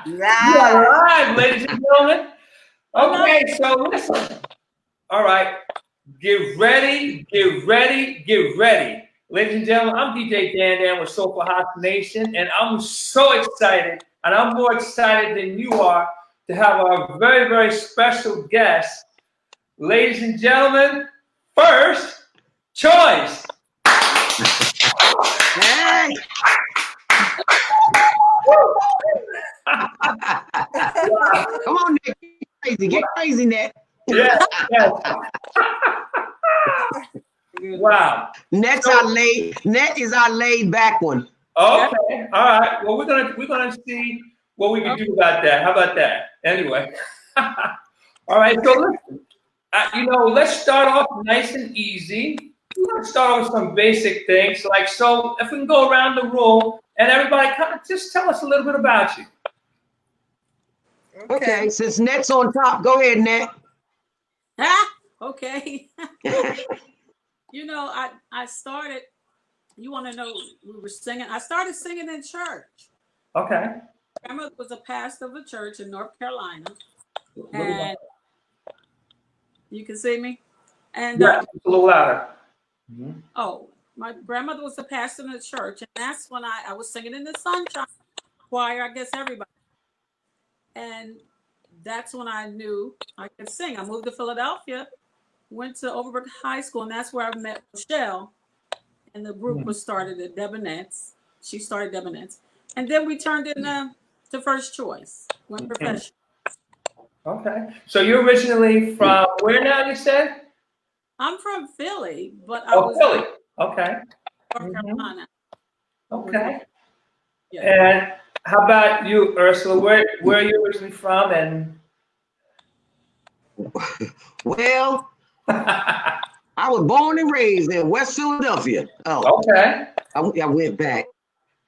You are live, ladies and gentlemen. Okay, so listen. All right, get ready, get ready, get ready. Ladies and gentlemen, I'm DJ Dan with Soulful Nation, and I'm so excited, and I'm more excited than you are to have our very, very special guest. Ladies and gentlemen, first choice. Hey! Come on, Nick. Get crazy, Nick. Yeah. Wow. Net is our laid back one. Okay. All right. Well, we're gonna see what we can do about that. How about that? Anyway. All right. So listen. Let's start off nice and easy. Let's start off with some basic things. So if we can go around the room and everybody kind of just tell us a little bit about you. Okay, since Net's on top, go ahead, Net. Okay. I started, you want to know, we were singing. I started singing in church. Okay. My grandmother was a pastor of a church in North Carolina. And you can see me? And yeah, a little louder. Mm-hmm. Oh, my grandmother was a pastor in the church, and that's when I was singing in the Sunshine Choir, I guess everybody. And that's when I knew I could sing. I moved to Philadelphia, went to Overbrook High School, and that's where I met Michelle. And the group was started at Debonettes. She started Debonettes. And then we turned into First Choice, went professional. Okay. So you're originally from where now, you said? I'm from Philly, but I was Philly. Okay. North Carolina. Okay. Yeah. And how about you, Ursula? Where are you originally from? And well, I was born and raised in West Philadelphia. Oh, okay. I went back,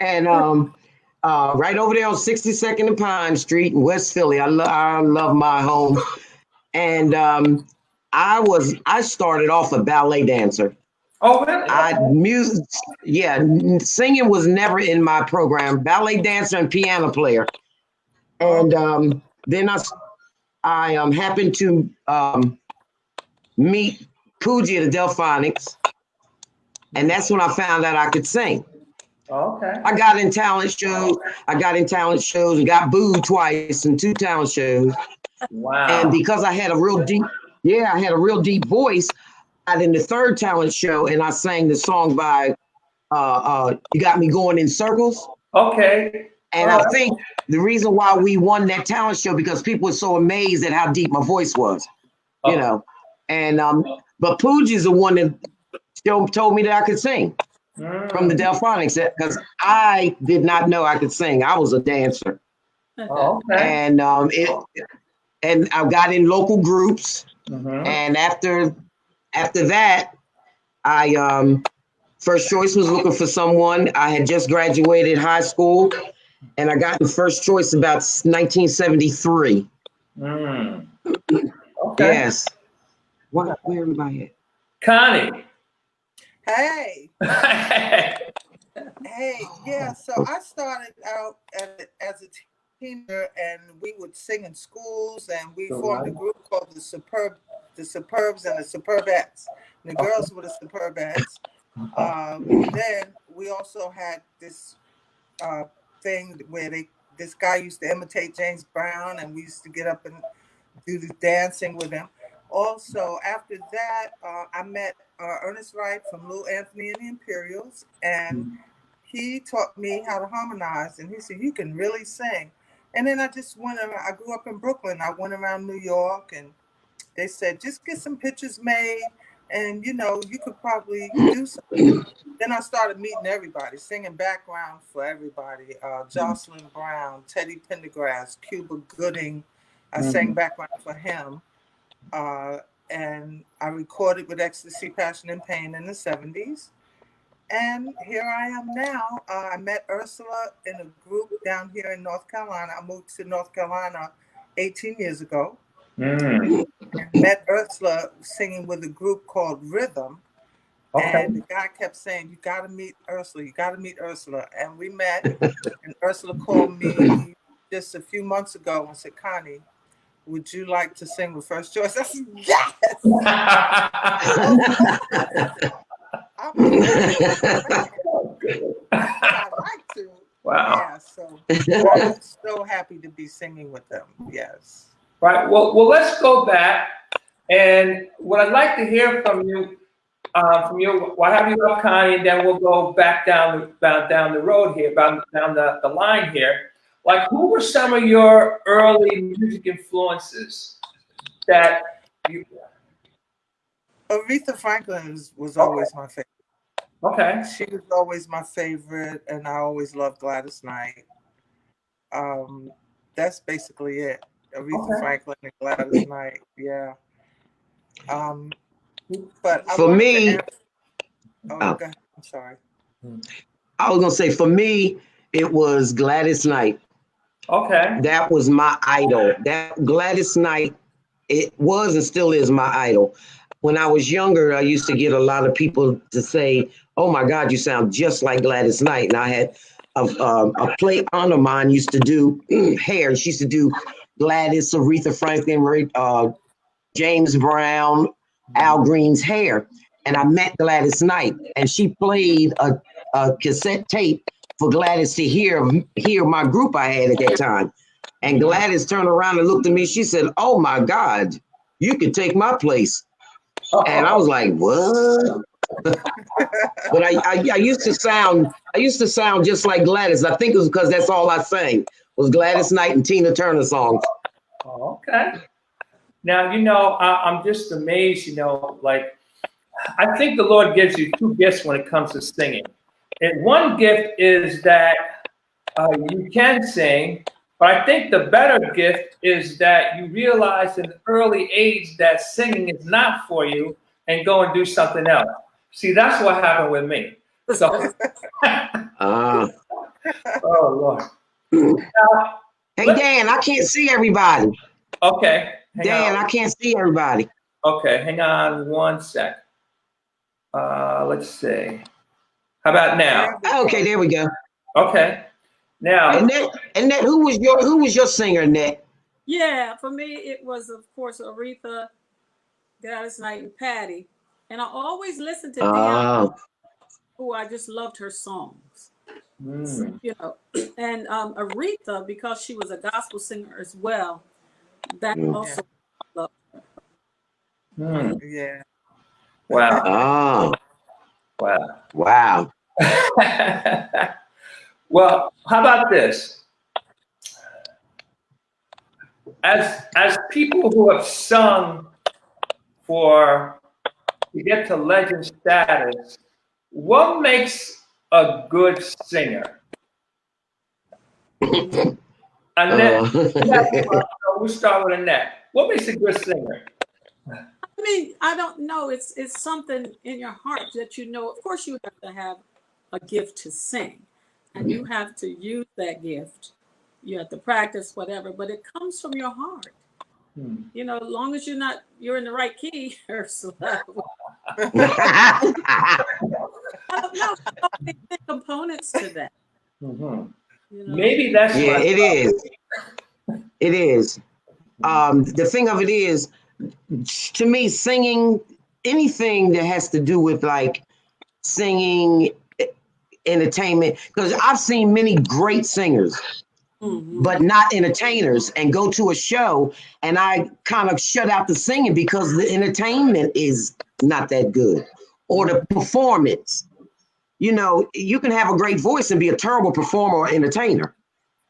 and right over there on 62nd and Pine Street in West Philly. I love my home, and I started off a ballet dancer. Oh, really? Singing was never in my program. Ballet dancer and piano player, and then I happened to meet Poogie at the Delphonics, and that's when I found out I could sing. Okay. I got in talent shows. And got booed twice in 2 talent shows. Wow. And because I had a real deep voice, I got in the 3rd talent show, and I sang the song by You Got Me Going in Circles. Okay. And I think the reason why we won that talent show because people were so amazed at how deep my voice was, you know. And but Poogie's the one that told me that I could sing from the Delphonics because I did not know I could sing. I was a dancer. Oh, okay. And and I got in local groups. And after that, I First Choice was looking for someone. I had just graduated high school, and I got in First Choice about 1973. Okay. Yes. Where everybody at? Connie. Hey. Hey, yeah. So I started out as a teenager, and we would sing in schools, and we formed a group called the Superbs and the Superbettes. And the girls were the Superbettes. Then we also had this thing where this guy used to imitate James Brown, and we used to get up and do the dancing with him. Also, after that, I met Ernest Wright from Lou Anthony and the Imperials, and he taught me how to harmonize, and he said, you can really sing. And then I just went around. I grew up in Brooklyn. I went around New York, and they said, just get some pictures made, and, you could probably do something. Then I started meeting everybody, singing background for everybody. Jocelyn Brown, Teddy Pendergrass, Cuba Gooding. I sang background for him. And I recorded with Ecstasy, Passion, and Pain in the 70s. And here I am now. I met Ursula in a group down here in North Carolina. I moved to North Carolina 18 years ago. And met Ursula singing with a group called Rhythm. Okay. And the guy kept saying, you got to meet Ursula. You got to meet Ursula. And we met, and Ursula called me just a few months ago and said, Connie, would you like to sing with First Choice? I said, yes. I'd like to. Wow. Yeah, so I'm so happy to be singing with them. Yes. Right. Well, let's go back. And what I'd like to hear from you, we'll have you up, Connie, and then we'll go back down the road here, down the line here. Like, who were some of your early music influences that you? Aretha Franklin was always my favorite. Okay. She was always my favorite, and I always loved Gladys Knight. That's basically it. Aretha Franklin and Gladys Knight. Yeah. But for me, go ahead. I'm sorry. I was gonna say for me, it was Gladys Knight. Okay. That was my idol. That Gladys Knight, it was and still is my idol. When I was younger, I used to get a lot of people to say, "Oh my God, you sound just like Gladys Knight." And I had a play aunt of mine used to do hair. She used to do Gladys, Aretha Franklin, James Brown, Al Green's hair. And I met Gladys Knight, and she played a cassette tape for Gladys to hear my group I had at that time. And Gladys turned around and looked at me. She said, "Oh my God, you could take my place." And I was like, "What?" But I used to sound just like Gladys. I think it was because that's all I sang was Gladys Knight and Tina Turner songs. Okay. Now, I'm just amazed, like, I think the Lord gives you two gifts when it comes to singing. And one gift is that you can sing, but I think the better gift is that you realize in an early age that singing is not for you and go and do something else. See, that's what happened with me. So, oh, Lord. Now, hey, Dan, I can't see everybody. Okay. Dan, I can't see everybody. Okay, hang on one sec. Let's see. How about now? Okay, there we go. Okay. Now, Annette, who was your singer, Annette? Yeah, for me it was of course Aretha, Gladys Knight, and Patty, and I always listened to Dion, who I just loved her songs. And Aretha, because she was a gospel singer as well, that also loved her. Yeah. Wow. Wow. Well, how about this? As people who have sung to get to legend status, what makes a good singer? Annette, we'll start with Annette. What makes a good singer? I mean, I don't know. It's something in your heart that you know. Of course, you have to have a gift to sing, and you have to use that gift. You have to practice whatever, but it comes from your heart. As long as you're in the right key, Ursula. I don't know. So many components to that. Maybe that's it is. It is. The thing of it is, to me, singing, anything that has to do with like singing, entertainment, because I've seen many great singers, but not entertainers, and go to a show and I kind of shut out the singing because the entertainment is not that good, or the performance. You can have a great voice and be a terrible performer or entertainer,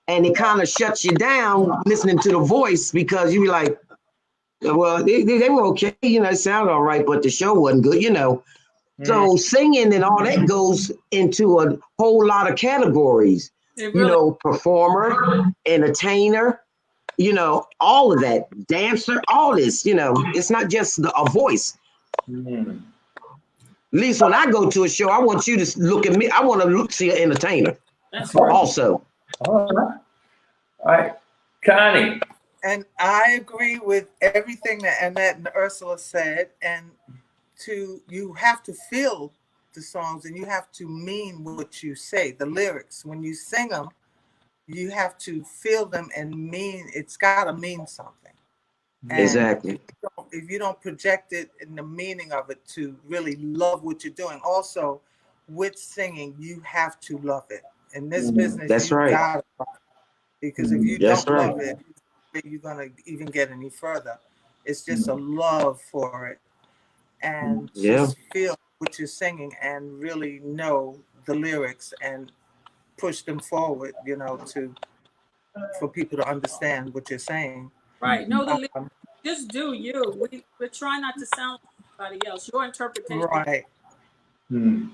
and it kind of shuts you down listening to the voice because you be like, well, they were okay, it sounded all right, but the show wasn't good, So singing and all that goes into a whole lot of categories, performer, entertainer, all of that, dancer, all this, it's not just a voice. At least when I go to a show, I want you to look at me. I want to see an entertainer. That's right. Also. All right. Connie. And I agree with everything that Annette and Ursula said. And you have to feel the songs and you have to mean what you say, the lyrics. When you sing them, you have to feel them and it's got to mean something. And exactly. if you don't project it in the meaning of it to really love what you're doing, also with singing, you have to love it. In this business, That's you right. gotta love it. Because if you That's don't right. love it, you're gonna even get any further. It's just a love for it, and just feel what you're singing and really know the lyrics and push them forward, you know, for people to understand what you're saying. Right. No, just do you. We're trying not to sound like anybody else. Your interpretation Right.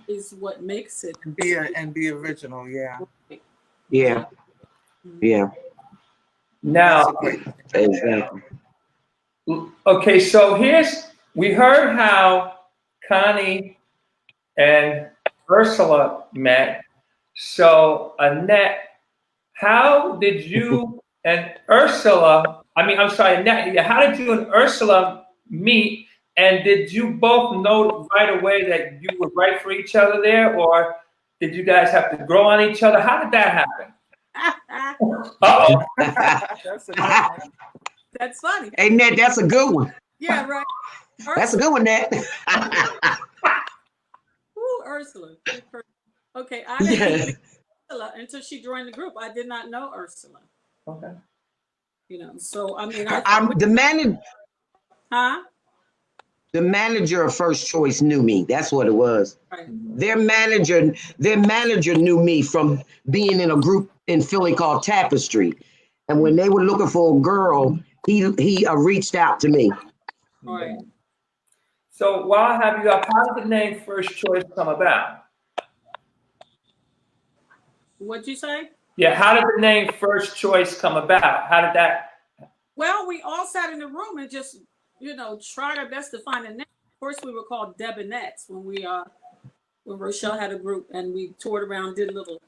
is what makes it. Be original, yeah. Yeah. Yeah. Now, exactly. Okay, so we heard how Connie and Ursula met. So Annette, how did you and Ursula, I'm sorry, Annette, how did you and Ursula meet? And did you both know right away that you were right for each other there? Or did you guys have to grow on each other? How did that happen? Uh-oh. That's funny. Hey, Ned, that's a good one. Yeah, right. That's a good one, Ned. Ooh, Ursula. Okay, I didn't think Ursula until she joined the group. I did not know Ursula. Okay. You know, so I mean, I'm the manager. Huh? The manager of First Choice knew me. That's what it was. Right. Their manager knew me from being in a group in Philly called Tapestry. And when they were looking for a girl, he reached out to me. All right. So while I have you up, how did the name First Choice come about? What'd you say? Yeah, how did the name First Choice come about? How did that? Well, we all sat in the room and just, you know, tried our best to find a name. Of course, we were called Debonettes when Rochelle had a group, and we toured around, did little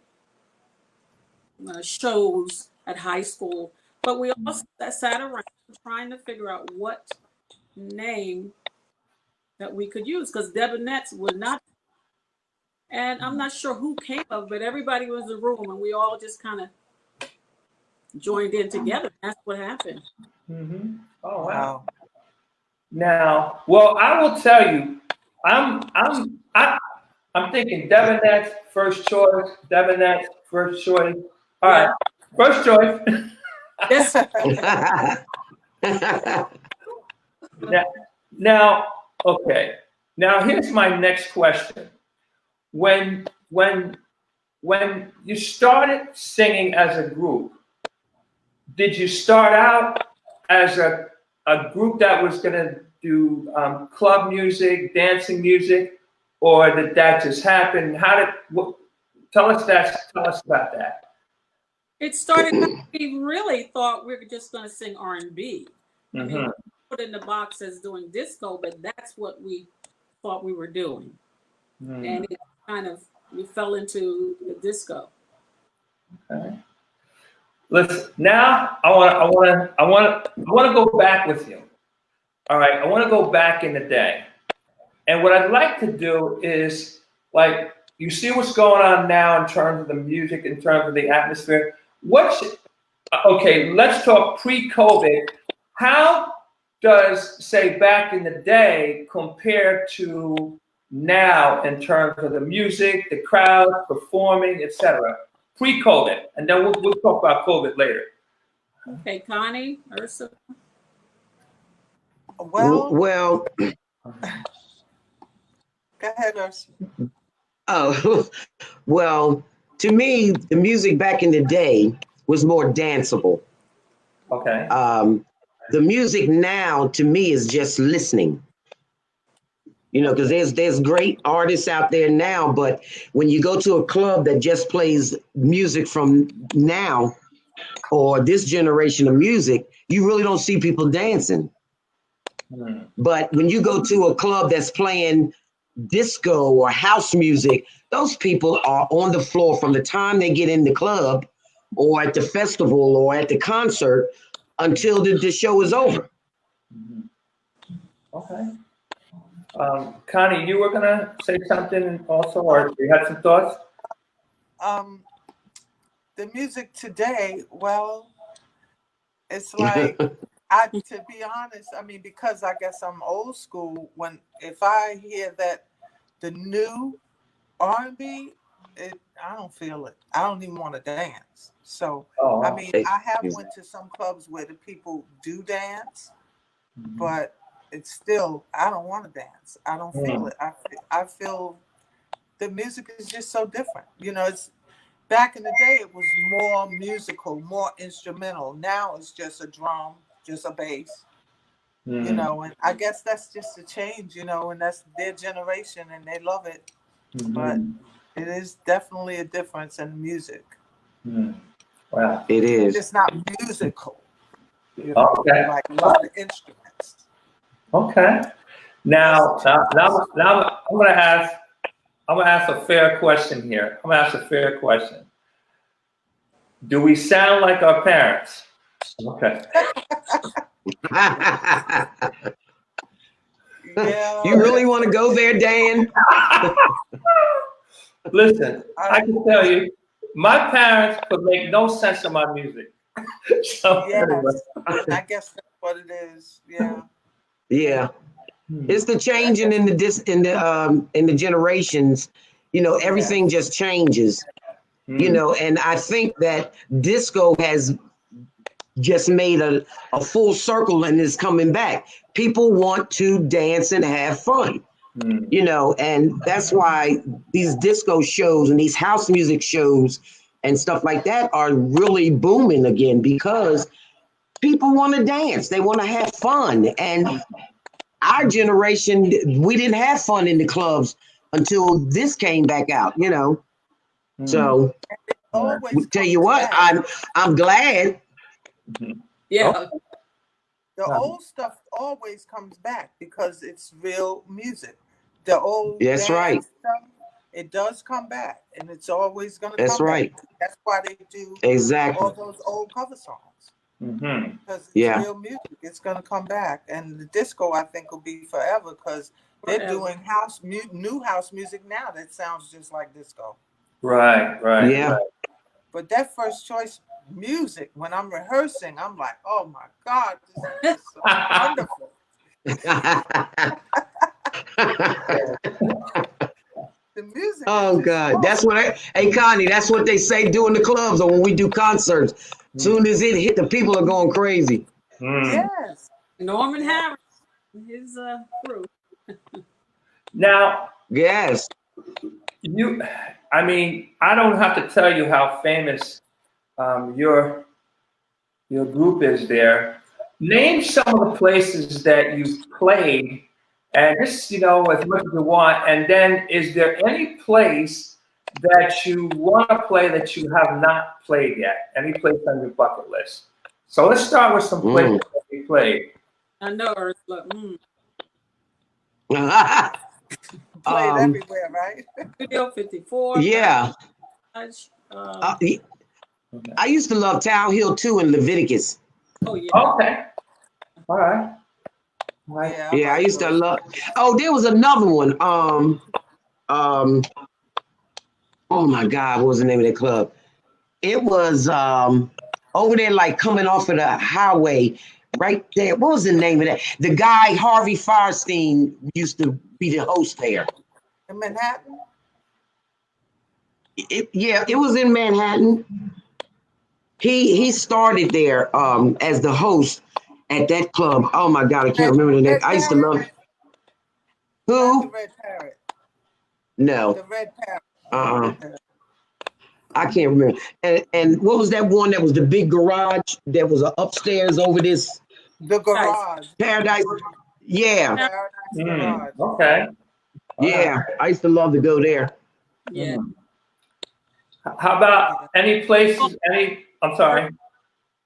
shows at high school. But we all sat around trying to figure out what name that we could use, because Debonettes were not. And I'm not sure who came up, but everybody was in the room, and we all just kind of joined in together. That's what happened. Mm-hmm. Oh wow! Now, well, I will tell you, I'm thinking Debonettes First Choice, Debonettes First Choice. All right, First Choice. now, okay. Now here's my next question. When you started singing as a group, did you start out as a group that was going to do club music, dancing music, or did that just happen? Tell us about that. It started. We really thought we were just going to sing R&B. I mean, we put in the box as doing disco, but that's what we thought we were doing, and it kind of we fell into the disco. Okay. Listen, now I want to go back with you. All right, I want to go back in the day, and what I'd like to do is, like, you see what's going on now in terms of the music, in terms of the atmosphere. Okay, let's talk pre-COVID. How does, say, back in the day compare to now in terms of the music, the crowd, performing, etc.? Pre-COVID, and then we'll talk about COVID later. Okay, Connie, Ursula. Well. Go ahead, Ursula. Oh, well, to me, the music back in the day was more danceable. Okay. The music now, to me, is just listening. You know, because there's great artists out there now, but when you go to a club that just plays music from now or this generation of music, you really don't see people dancing. But when you go to a club that's playing disco or house music, those people are on the floor from the time they get in the club or at the festival or at the concert until the show is over. Okay. Connie, you were gonna say something also, or you had some thoughts? the music today, well, it's like, to be honest, I mean, because I guess I'm old school, if I hear that the new R&B, I don't feel it. I don't even want to dance. So, I mean, I have went to some clubs where the people do dance, but it's still, I don't want to dance. I don't feel it. I feel the music is just so different. You know, it's back in the day, it was more musical, more instrumental. Now it's just a drum, just a bass, you know, and I guess that's just a change, you know, and that's their generation and they love it. But it is definitely a difference in music. Wow. It is. It's not musical. You know, like a lot of instruments. Okay. Now I'm gonna ask a fair question here. I'm gonna ask a fair question. Do we sound like our parents? Okay. Yeah. You really want to go there, Dan? Listen, I can tell you, my parents could make no sense of my music. So, yes, I guess that's what it is. Yeah. Yeah. It's the changing in the generations. You know, everything just changes. You know, and I think that disco has just made a full circle and is coming back. People want to dance and have fun. You know, and that's why these disco shows and these house music shows and stuff like that are really booming again, because people want to dance. They want to have fun. And our generation, we didn't have fun in the clubs until this came back out, you know. So tell you what, I'm glad. Yeah. The old stuff always comes back because it's real music. The old That's right. stuff, it does come back, and it's always going to come That's right. back. That's why they do Exactly all those old cover songs. Because it's real music. It's going to come back. And the disco, I think, will be forever because they're doing new house music now that sounds just like disco. Right. Yeah. Right. But that first choice music, when I'm rehearsing, I'm like, oh my God, this is so wonderful. The music. Oh God, that's what hey Connie, that's what they say doing the clubs or when we do concerts. Soon as it hit, the people are going crazy. Yes. Norman Harris, his crew. Now, yes, I mean, I don't have to tell you how famous your group is there. Name some of the places that you've played, and just, you know, as much as you want. And then, is there any place that you want to play that you have not played yet? Any place on your bucket list? So let's start with some places that you played. I know, Ursula. Played everywhere, right? Studio 54. Yeah. I used to love Town Hill too in Leviticus. Oh yeah. Okay. All right. Yeah, I used to love. Oh, there was another one. Oh my God, what was the name of that club? It was over there, like coming off of the highway, right there. What was the name of that? The guy Harvey Firestein used to be the host there. In Manhattan. It was in Manhattan. He started there as the host at that club. Oh my God, I can't remember the name. I used to love it. Who? The Red Parrot. No. The Red Parrot. I can't remember. And what was that one that was the big garage that was upstairs over this? The garage. Paradise. Yeah. Paradise Garage. Okay. Yeah, I used to love to go there. Yeah. How about any places? I'm sorry.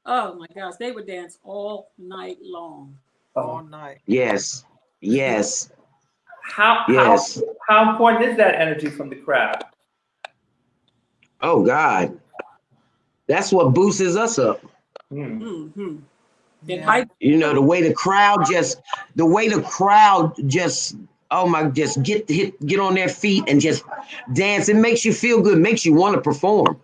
Oh my gosh, they would dance all night long. All night. Yes. Yes. How important is that energy from the crowd? Oh God. That's what boosts us up. Mm-hmm. Yeah. You know, the way the crowd just get on their feet and just dance. It makes you feel good, makes you want to perform.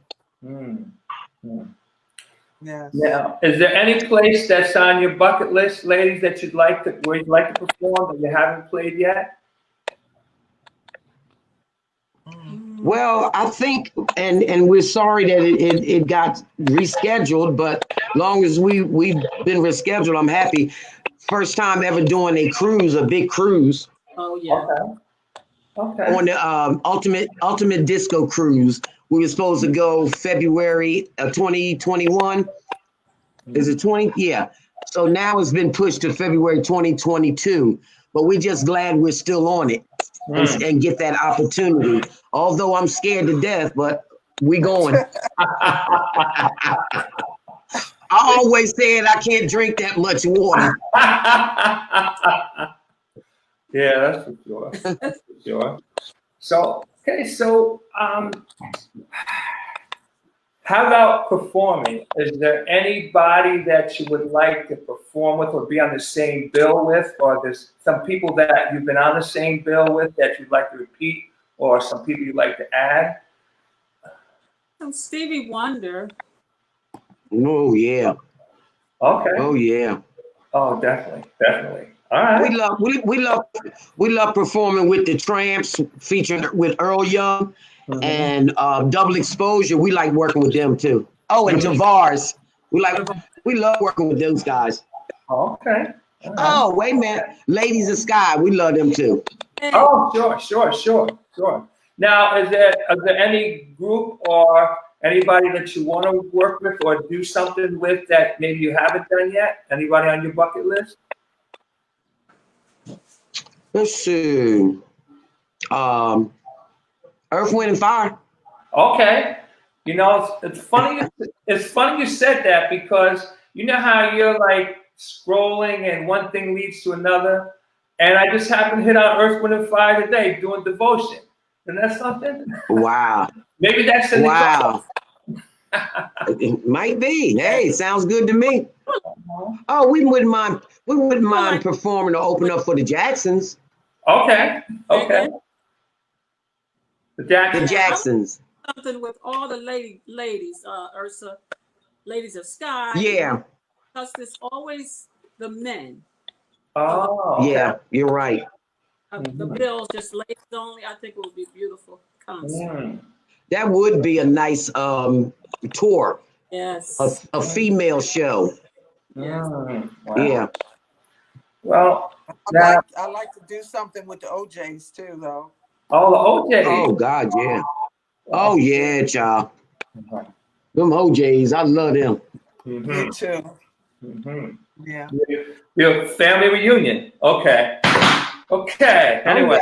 Yes. Now, is there any place that's on your bucket list, ladies, that where you'd like to perform that you haven't played yet? Well, I think, and we're sorry that it got rescheduled, but long as we've been rescheduled, I'm happy. First time ever doing a big cruise. Oh yeah. Okay. On the ultimate disco cruise. We were supposed to go February 2021. Is it 20? Yeah. So now it's been pushed to February 2022. But we're just glad we're still on it and get that opportunity. Although I'm scared to death, but we going. I always said I can't drink that much water. Yeah, that's for sure. That's for sure. So, okay, so how about performing? Is there anybody that you would like to perform with or be on the same bill with? Or there's some people that you've been on the same bill with that you'd like to repeat, or some people you'd like to add? Stevie Wonder. Oh yeah. Okay. Oh yeah. Oh, definitely, definitely. All right. We love performing with the Tramps, featuring with Earl Young and Double Exposure. We like working with them too. Oh, and Tavares. We love working with those guys. Okay. Right. Oh, wait a minute. Ladies of Sky, we love them too. Oh, sure. Now, is there any group or anybody that you want to work with or do something with that maybe you haven't done yet? Anybody on your bucket list? Let's see. Earth, Wind, and Fire. Okay. You know, it's funny. It's funny you said that because you know how you're like scrolling and one thing leads to another, and I just happened to hit on Earth, Wind, and Fire today doing devotion. Isn't that something? Wow. Maybe that's in the wow. It might be. Hey, sounds good to me. Oh, we wouldn't mind performing to open up for the Jacksons. Okay. The Jacksons. Something with all the ladies, Ursa, Ladies of Sky. Yeah. Because it's always the men. Oh. Okay. Yeah, you're right. The bills just ladies only. I think it would be beautiful concert. That would be a nice tour. Yes. A female show. Yes. Wow. Yeah. Well, I like to do something with the OJs too, though. Oh, the OJs. Oh God, yeah. Oh yeah, child. Them OJs, I love them. Me too. Yeah. Your family reunion. Okay. Anyway.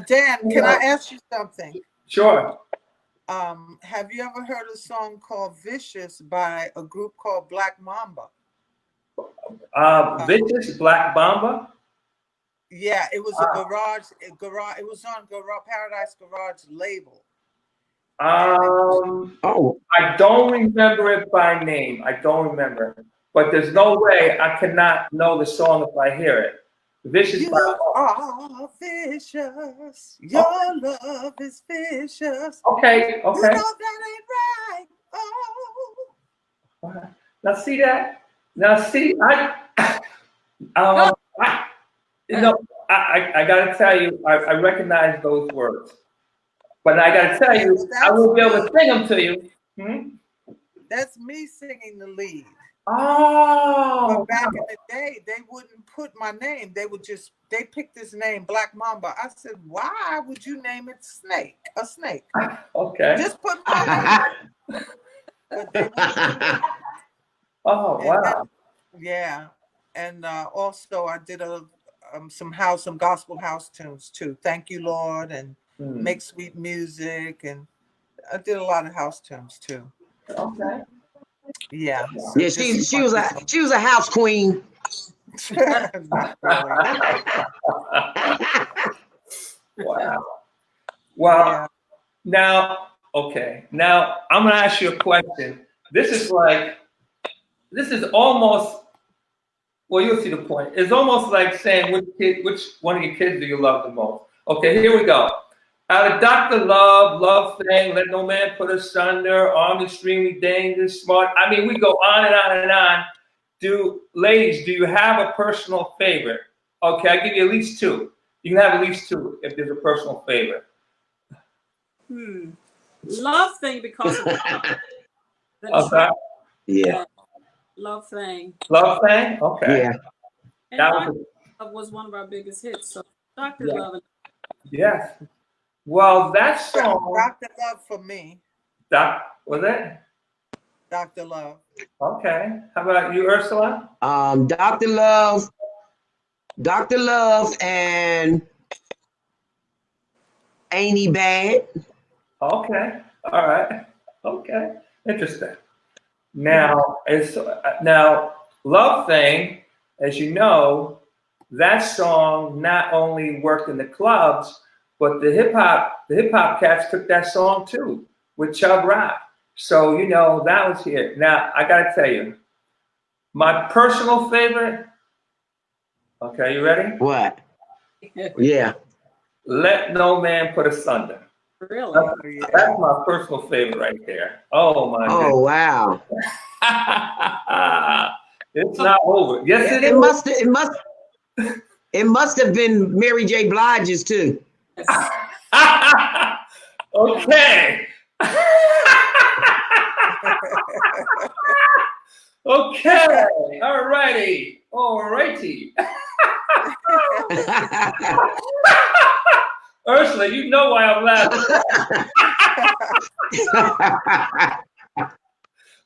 Dan, can I ask you something? Sure. Have you ever heard a song called "Vicious" by a group called Black Mamba? Vicious Black Mamba. Yeah, it was a garage. It was on Paradise Garage label. I don't remember it by name. I don't remember. But there's no way I cannot know the song if I hear it. Vicious. You are vicious. Your love is vicious. Okay. You know that ain't right. Oh. Now see that? I gotta tell you, I recognize those words. But I gotta tell you, I won't be able to sing them to you. That's me singing the lead. Oh. But back in the day, they wouldn't put my name. They picked this name, Black Mamba. I said, why would you name it Snake? A snake. Okay. Just put my name. But they wouldn't. Oh, wow. Yeah. And also I did some gospel house tunes too. Thank You, Lord, and Make Sweet Music. And I did a lot of house tunes too. Okay. Yeah. So yeah, she was a house queen. Not really. Wow. Well, yeah. Now I'm gonna ask you a question. This is almost, well, you'll see the point. It's almost like saying which one of your kids do you love the most? Okay, here we go. Out of Dr. Love, Love Thang, Let No Man Put Us Under, Armed Extremely Dangerous, Smart. I mean, we go on and on and on. Ladies, do you have a personal favorite? Okay, I'll give you at least two. You can have at least two if there's a personal favorite. Love Thing because of the Okay. Yeah. Love Thing. Love Thang? Okay. Yeah. And Dr. Love was one of our biggest hits. So Dr. Love. Yes. Well, that song. Dr. Love for me. Was it? Dr. Love. Okay. How about you, Ursula? Dr. Love and Ain't He Bad? Okay. All right. Okay. Interesting. Now, Love Thing, as you know, that song not only worked in the clubs, but the hip hop cats took that song too with Chubb Rock. So that was here. Now I gotta tell you, my personal favorite. Okay, you ready? What? Yeah. Let No Man Put Us Under. Really? That's my personal favorite right there. Oh my goodness. Oh wow. It's not over. Yes, it is. It must have been Mary J. Blige's too. Okay. Okay. All righty. Ursula, you know why I'm laughing.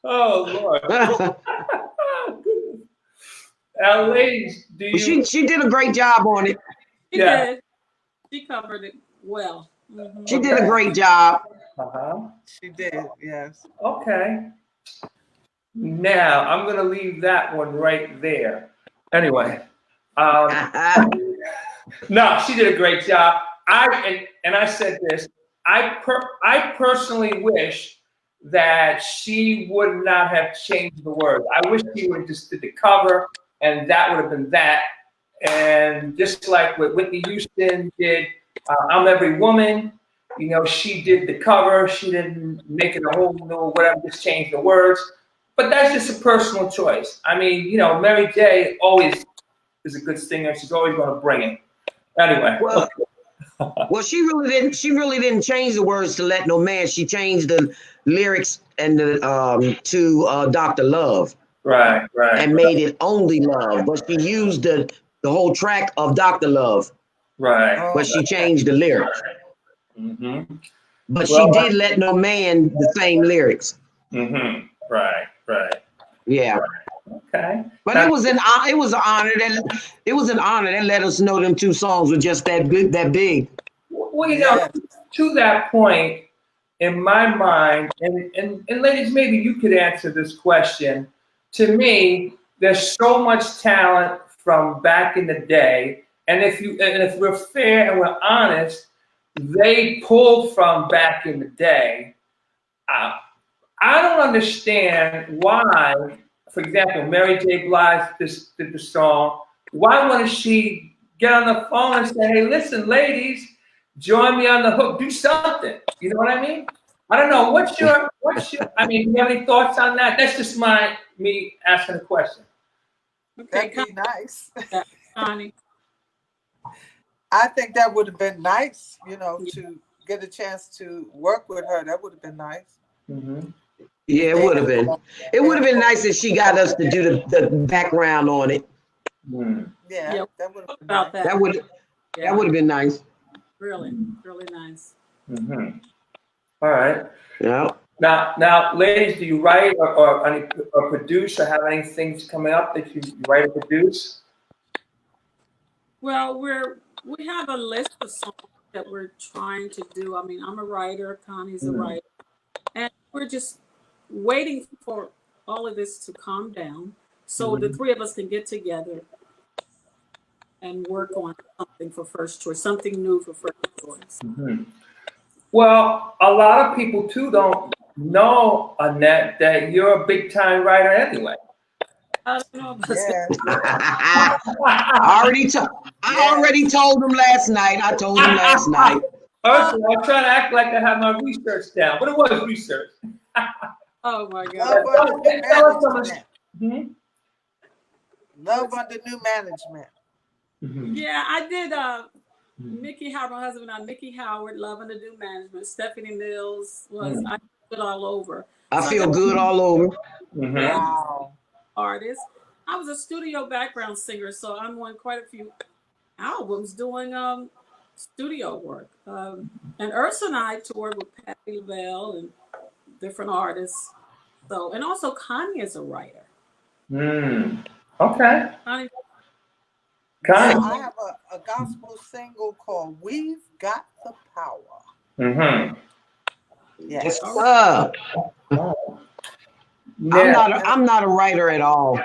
Oh Lord. Now, ladies, do you? She did a great job on it. She did. She covered it well. Mm-hmm. She did a great job. She did, yes. Okay. Now I'm gonna leave that one right there. Anyway, no, she did a great job. I said this. I personally wish that she would not have changed the words. I wish she would have just did the cover, and that would have been that. And just like what Whitney Houston did, I'm Every Woman. She did the cover. She didn't make it a whole new whatever, just change the words. But that's just a personal choice. I mean, Mary J. always is a good singer. She's always going to bring it. Anyway. Well, she really didn't change the words to Let No Man. She changed the lyrics and to Dr. Love. Right. And made it Only Love. But she used the whole track of Dr. Love. Right. But she changed the lyrics. Mm-hmm. But she did Let No Man the same lyrics. Mm-hmm. Right. Yeah. Right. Okay. But it was an honor that let us know them two songs were just that big. Well, to that point, in my mind, and ladies, maybe you could answer this question. To me, there's so much talent from back in the day, and if we're fair and we're honest, they pulled from back in the day. I don't understand why, for example, Mary J. Blige did the song. Why wouldn't she get on the phone and say, hey, listen, ladies, join me on the hook, do something. You know what I mean? I don't know. What's your do you have any thoughts on that? That's just me asking a question. Okay, that'd be nice. Connie. I think that would have been nice, to get a chance to work with her. That would have been nice. Mm-hmm. Yeah, it would have been. It would have been nice if she got us to do the background on it. Mm. Yeah, that would have been About nice. that. That would have been nice. Really nice. Mm-hmm. All right. Yeah. Now, ladies, do you write or produce or have anything coming up that you write or produce? Well, we have a list of songs that we're trying to do. I mean, I'm a writer, Connie's a writer, and we're just waiting for all of this to calm down so the three of us can get together and work on something for First Choice, something new for First Choice. Mm-hmm. Well, a lot of people too don't know, Annette, that you're a big time writer anyway. I don't know about I already told him last night. I told him last night. Ursula, I'm trying to act like I have my research down, but it was research. Oh my God. Love under new management. Hmm? Love under new management. Mm-hmm. Yeah, I did Mickey Howard, my husband, on Mickey Howard, Love and the New Management. Stephanie Mills was I put all over. I feel good all over. Mm-hmm. Wow. Artist. I was a studio background singer, so I'm on quite a few albums doing studio work. And Ursa and I toured with Patti LaBelle and different artists. So, and also Connie is a writer. Okay. Connie. Connie. I have a gospel single called "We've Got the Power." Mm-hmm. Yes, Yeah. I'm not a writer at all.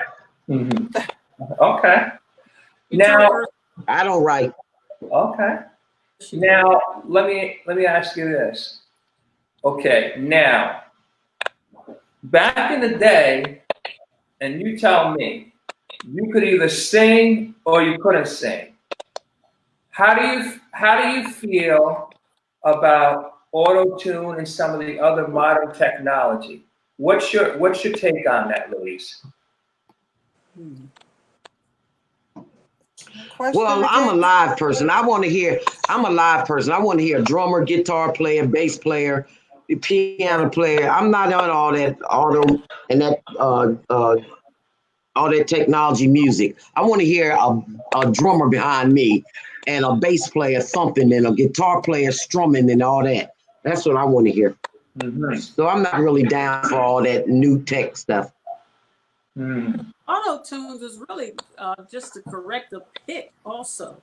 Mm-hmm. Okay. Now I don't write. Okay. Now let me ask you this. Okay. Now, back in the day, and you tell me, you could either sing or you couldn't sing. How do you feel about auto-tune and some of the other modern technology? What's your take on that, Louise? Well, I'm a live person. I'm a live person. I want to hear a drummer, guitar player, bass player, piano player. I'm not on all that auto and that all that technology music. I want to hear a drummer behind me and a bass player thumping and a guitar player strumming and all that. That's what I want to hear. Mm-hmm. So I'm not really down for all that new tech stuff. Auto tunes is really just to correct the pitch also.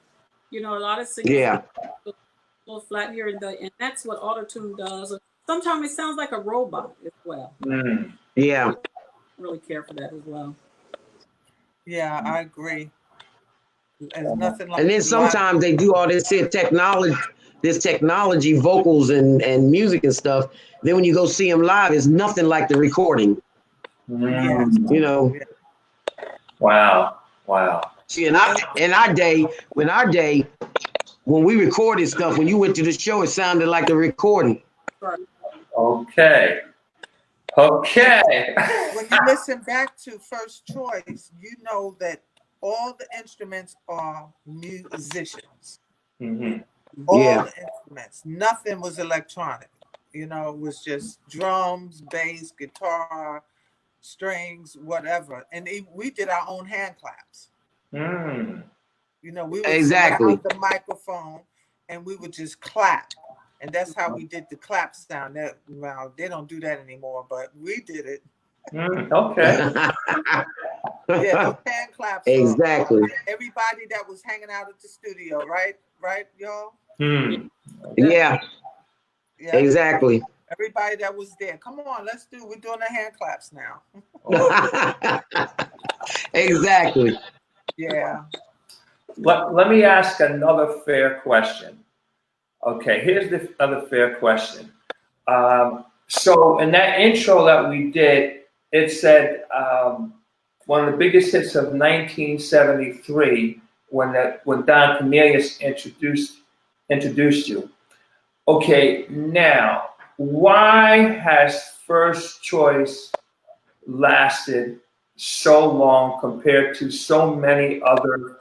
You know, a lot of singers a little flat here and that's what auto tune does. Sometimes it sounds like a robot as well. Yeah. I really care for that as well. Yeah, I agree. There's nothing like. And then sometimes they do all this technology, vocals and music and stuff. Then when you go see them live, it's nothing like the recording. Yeah. You know. Wow. See, in our day, when we recorded stuff, when you went to the show, it sounded like the recording. Okay. When you listen back to First Choice, you know that all the instruments are musicians. Mm-hmm. All the instruments. Nothing was electronic. You know, it was just drums, bass, guitar, strings, whatever. And we did our own hand claps. You know, we would surround the microphone and we would just clap. And that's how we did the clap sound. Well, they don't do that anymore, but we did it. Okay. Yeah, those hand claps. Exactly. Everybody that was hanging out at the studio, right, y'all? Yeah. Exactly. Everybody that was there. Come on, we're doing the hand claps now. Exactly. Yeah. Let me ask another fair question. Okay, here's the other fair question. So in that intro that we did, it said one of the biggest hits of 1973 when Don Cornelius introduced you. Okay, now why has First Choice lasted so long compared to so many other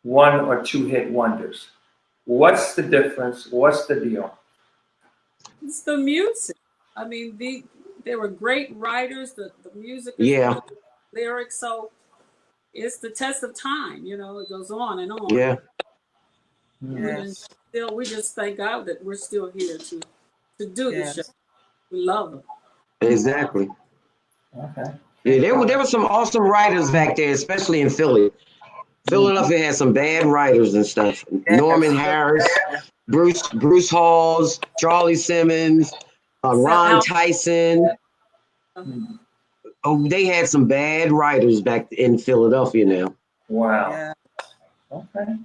1 or 2 hit wonders? What's the difference? What's the deal? It's the music. I mean, they were great writers. The music, lyrics. So it's the test of time. You know, it goes on and on. Yeah. And still, we just thank God that we're still here to do the show. We love them. Exactly. Okay. Yeah, there were some awesome writers back there, especially in Philly. Philadelphia had some bad writers and stuff. Norman Harris, Bruce Halls, Charlie Simmons, Ron Tyson. Oh, they had some bad writers back in Philadelphia now. Wow. Yeah. Okay.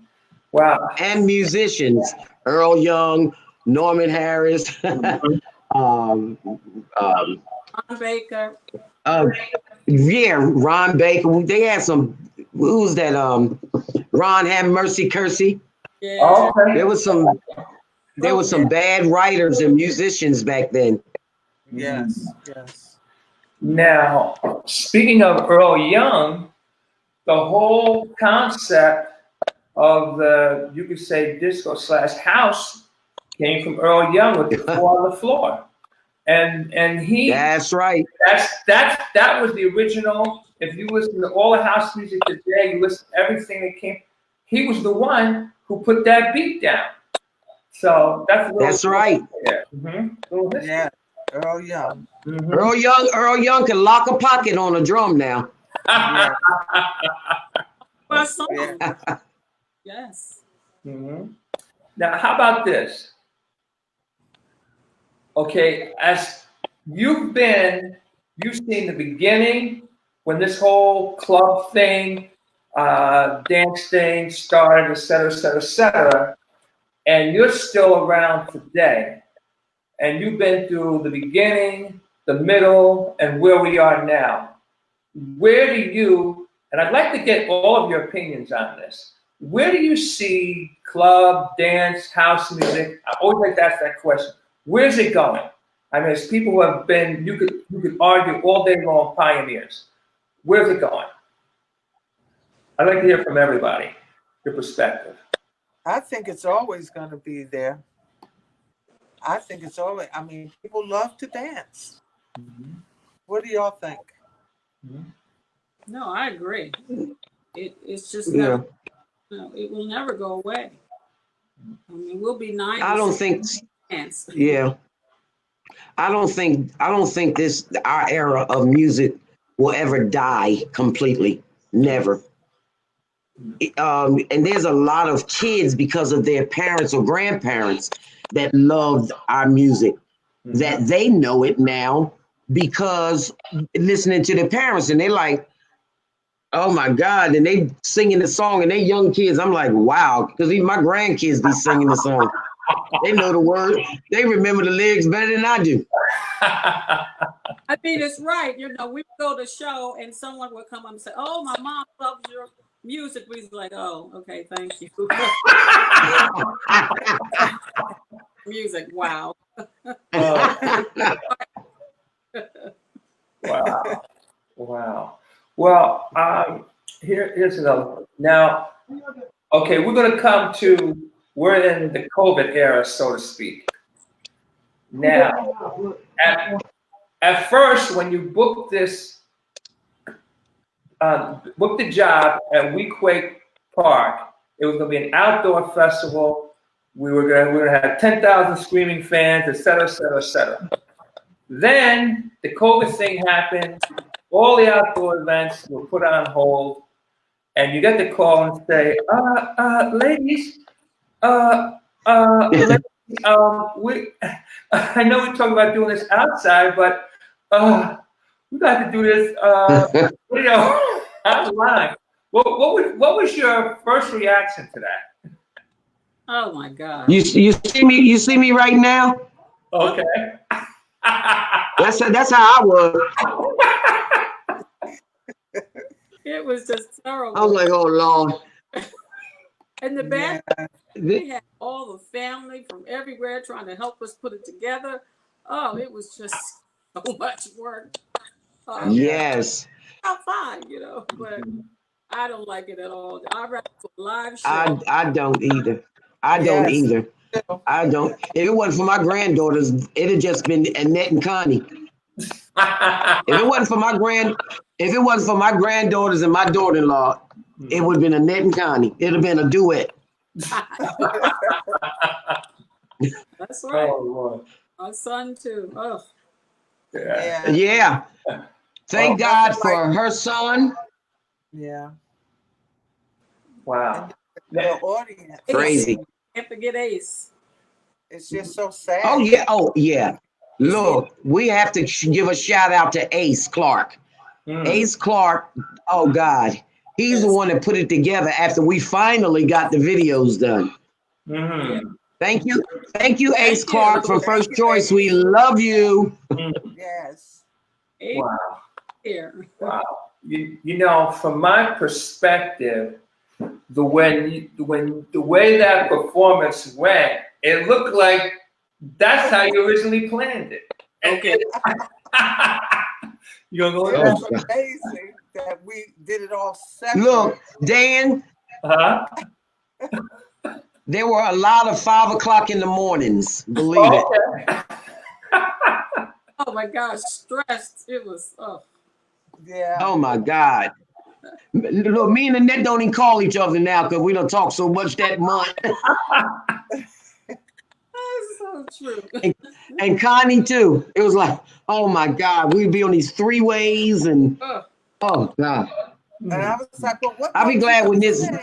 Wow. And musicians, Earl Young, Norman Harris, Ron Baker. Ron Baker. They had some. Who was that? Ron had Mercy Kersey. Yeah. Okay. There was some. There were some bad writers and musicians back then. Yes, yes. Now, speaking of Earl Young, the whole concept of the, you could say, disco / house came from Earl Young with the Four on the Floor. And he, that's right. That was the original. If you listen to all the house music today, you listen to everything that came, he was the one who put that beat down. So that's right. Yeah, Earl Young. Earl Young can lock a pocket on a drum now. Yeah. Yes. Now, how about this? Okay, as you've seen the beginning when this whole club thing, dance thing started, et cetera, et cetera, et cetera, and you're still around today, and you've been through the beginning, the middle, and where we are now. Where do you, and I'd like to get all of your opinions on this, where do you see club, dance, house music? I always like to ask that question. Where's it going? I mean, it's people who have been, you could argue all day long, pioneers. Where's it going? I'd like to hear from everybody, your perspective. I think it's always going to be there. I think it's always, I mean, people love to dance. What do y'all think? No, I agree. It's just never, it will never go away. I mean, we'll be 90. I don't think. Dance. Yeah. I don't think our era of music will ever die completely. Never. And there's a lot of kids because of their parents or grandparents that loved our music, that they know it now because listening to their parents, and they're like, oh my God, and they singing the song, and they young kids, I'm like, wow, because even my grandkids be singing the song. They know the word. They remember the lyrics better than I do. I mean, it's right. You know, we go to show and someone would come up and say, oh, my mom loves your music. We're like, oh, okay, thank you. Music, wow. Wow. Well, here's another one. Now, okay, we're going to come to, we're in the COVID era, so to speak. Now, at first, when you booked this, booked the job at Weequahic Park, it was going to be an outdoor festival. We were going to have 10,000 screaming fans, et cetera, et cetera, et cetera. Then the COVID thing happened. All the outdoor events were put on hold, and you get the call and say, ladies, I know we're talking about doing this outside, but we got to do this, online. What was your first reaction to that? Oh my God! You see me right now? Okay. That's how I was. It was just terrible. I was like, oh Lord. And the bad, we had all the family from everywhere trying to help us put it together. Oh, it was just so much work. Yes. I'm fine, you know, but I don't like it at all. I'd rather do a live show. I don't either. I don't either. I don't. If it wasn't for my granddaughters, it'd have just been Annette and Connie. If it wasn't for my granddaughters and my daughter-in-law, it would have been Annette and Connie. It'd have been a duet. That's right. Oh, my son too. Oh. Yeah. Thank God for her son. Yeah. Wow. The audience. Crazy. Can't forget Ace. It's just so sad. Oh yeah. Look, we have to give a shout out to Ace Clark. Ace Clark, oh God. He's the one that put it together after we finally got the videos done. Thank you, Ace Clark from First Choice. We love you. Yes. Wow. Wow. You know, from my perspective, the way that performance went, it looked like that's how you originally planned it. Okay. You gonna go? That's amazing that we did it all separate. Look, Dan, Huh? there were a lot of 5 o'clock in the mornings. Believe it. Okay. Oh my gosh, stressed. It was. Oh. Yeah. Oh my God. Look, me and Annette don't even call each other now because we don't talk so much that month. That's so true. And Connie too. It was like, oh my God, we'd be on these 3-ways and oh God. And I was like, well, what I'll be note glad you when gonna this. sing?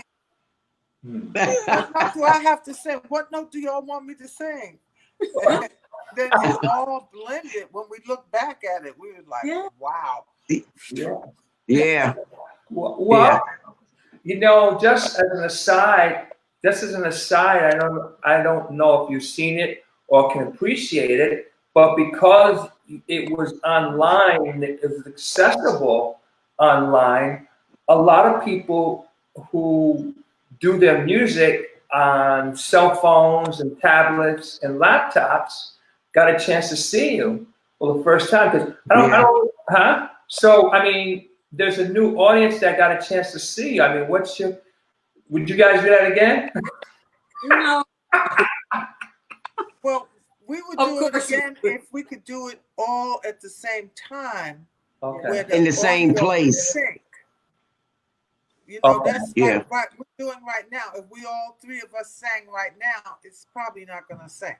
What note do I have to sing? What note do y'all want me to sing? Then it all blended. When we look back at it, we were like, wow. Yeah. Well, you know, just as an aside, I don't know if you've seen it or can appreciate it, but because it was online, it was accessible online, a lot of people who do their music on cell phones and tablets and laptops got a chance to see you for the first time. Because So, I mean, there's a new audience that got a chance to see you. I mean, would you guys do that again? No. Well, we would do it again if we could do it all at the same time. Okay. In the same place. You know, that's like what we're doing right now. If we all three of us sang right now, it's probably not gonna sing.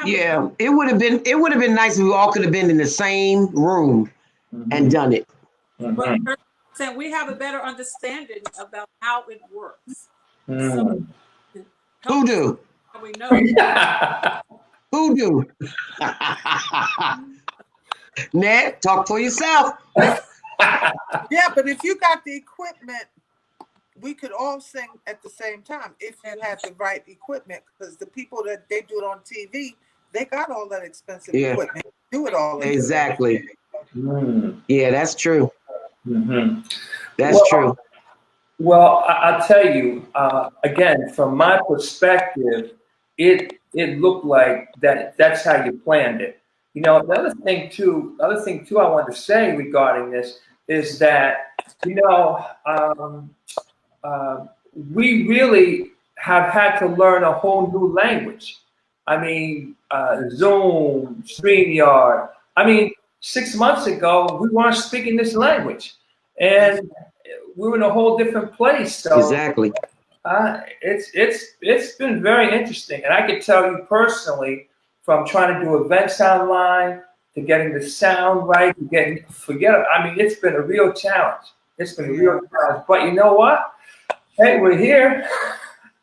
Yeah, it would have been nice if we all could have been in the same room and done it. But we have a better understanding about how it works. So, who do? We know. Who do? Ned, talk for yourself. Yeah, but if you got the equipment, we could all sing at the same time if you had the right equipment. Because the people that they do it on TV, they got all that expensive equipment. Do it all. Exactly. Yeah, that's true. That's true. Well, I'll tell you again, from my perspective, it looked like that's how you planned it. You know, the other thing too I wanted to say regarding this is that, you know, we really have had to learn a whole new language. I mean, Zoom, StreamYard. I mean, 6 months ago, we weren't speaking this language, and we were in a whole different place. So exactly, it's been very interesting, and I can tell you personally, from trying to do events online to getting the sound right, to getting I mean, it's been a real challenge. It's been a real challenge, but you know what? Hey, we're here.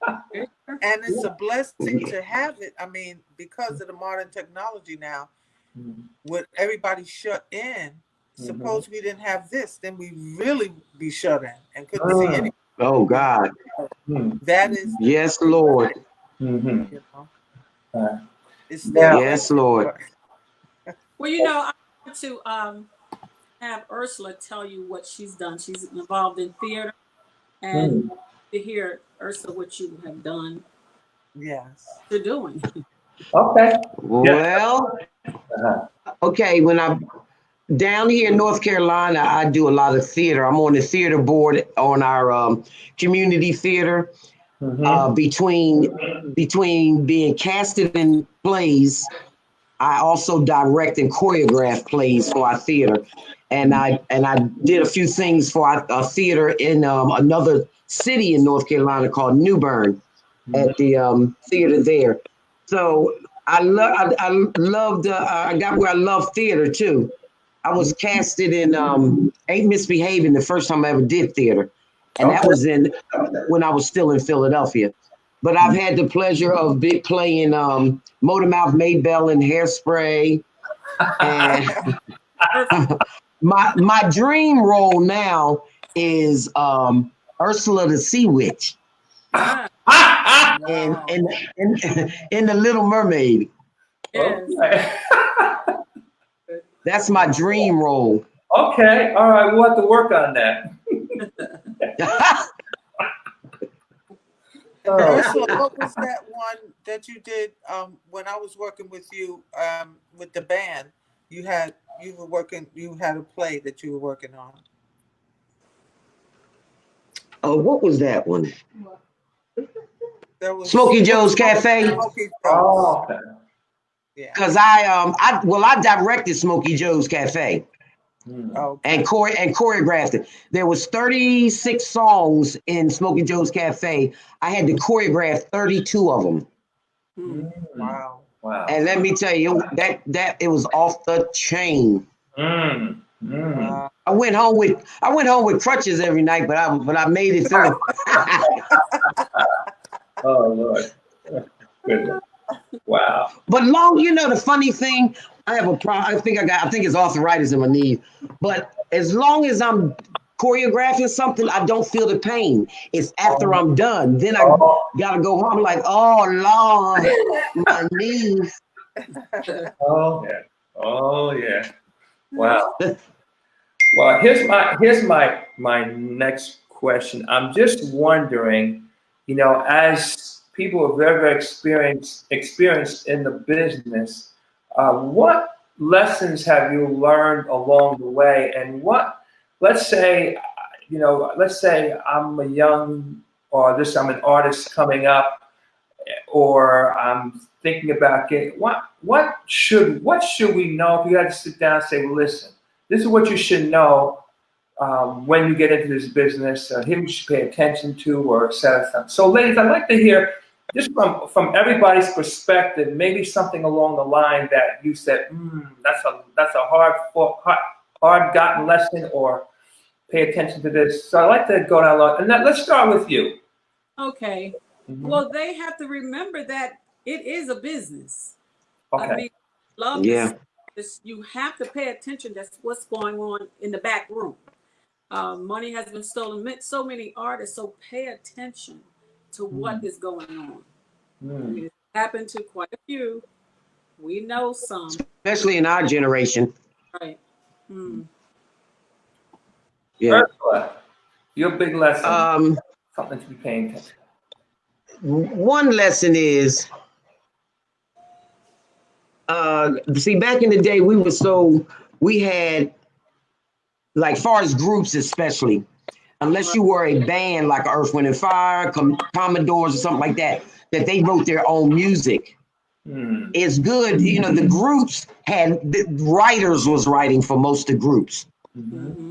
And it's a blessing to have it. I mean, because of the modern technology now, with everybody shut in, suppose we didn't have this, then we really be shut in and couldn't see anything. Oh God. That is yes, Lord. You know? It's still yes, Lord. Well, you know, I want to have Ursula tell you what she's done. She's involved in theater, and to hear, Ursula, what you have done. Yes. You're doing. Okay. Well, okay, when I'm down here in North Carolina, I do a lot of theater. I'm on the theater board on our community theater. Between being casted in plays, I also direct and choreograph plays for our theater, and I did a few things for a theater in another city in North Carolina called New Bern at the theater there. So I got where I love theater too. I was casted in Ain't Misbehaving the first time I ever did theater, and that was when I was still in Philadelphia. But I've had the pleasure of playing Motormouth Maybelle in Hairspray, and my dream role now is Ursula the Sea Witch in The Little Mermaid. Yes. That's my dream role. Okay, all right, we'll have to work on that. Ursula, what was that one that you did when I was working with you with the band? You had a play that you were working on. Oh, what was that one? There was Smokey Joe's Cafe. Smokey Joe's. Oh, okay. Yeah. Because I directed Smokey Joe's Cafe. Okay. And choreographed it. There was 36 songs in Smokey Joe's Cafe. I had to choreograph 32 of them. Wow. And let me tell you, that it was off the chain. Wow. I went home with crutches every night, but I made it through. Oh Lord. Goodness. Wow. But the funny thing, I have a problem. I think it's arthritis in my knee. But as long as I'm choreographing something, I don't feel the pain. It's after I'm done. Then I gotta go home like, oh Lord, my knees. Oh yeah. Wow. Well, here's my next question. I'm just wondering, as people are very, very experienced in the business, what lessons have you learned along the way? And let's say I'm I'm an artist coming up, or I'm thinking about getting, what should we know if you had to sit down and say, well, listen, this is what you should know when you get into this business, here you should pay attention to, or et cetera. So ladies, I'd like to hear just from everybody's perspective, maybe something along the line that you said, that's a hard gotten lesson, or pay attention to this. So I'd like to go down a lot. And let's start with you. Okay. Well, they have to remember that it is a business. Okay. I mean, love this. You have to pay attention. That's what's going on in the back room. Money has been stolen. So many artists. So pay attention to what is going on. I mean, it happened to quite a few. We know some, especially in our generation. Right. Yeah. Ursula, your big lesson. Something to be paying attention. One lesson is, see, back in the day, we had, like, far as groups especially, unless you were a band like Earth, Wind and Fire, Commodores or something like that they wrote their own music. It's good, the groups the writers was writing for most of the groups.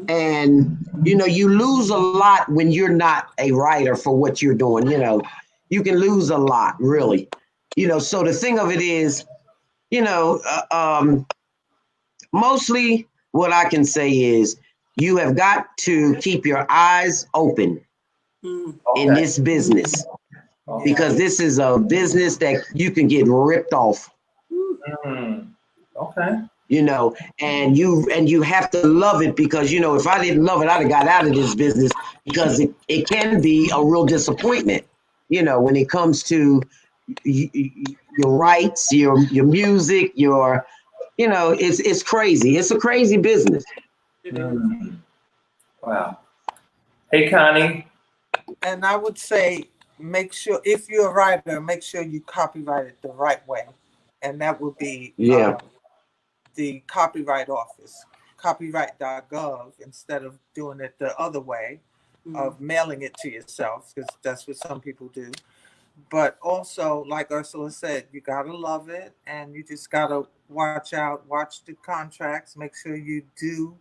And, you lose a lot when you're not a writer for what you're doing, you can lose a lot, really. So the thing of it is, mostly what I can say is you have got to keep your eyes open in this business, because this is a business that you can get ripped off. Okay. And you have to love it, because if I didn't love it, I'd have got out of this business, because it can be a real disappointment, when it comes to your rights, your music, it's crazy. It's a crazy business. Wow. Hey, Connie. And I would say, make sure, if you're a writer, make sure you copyright it the right way. And that would be the Copyright Office, copyright.gov, instead of doing it the other way of mailing it to yourself, because that's what some people do. But also, like Ursula said, you got to love it, and you just got to watch the contracts, make sure you do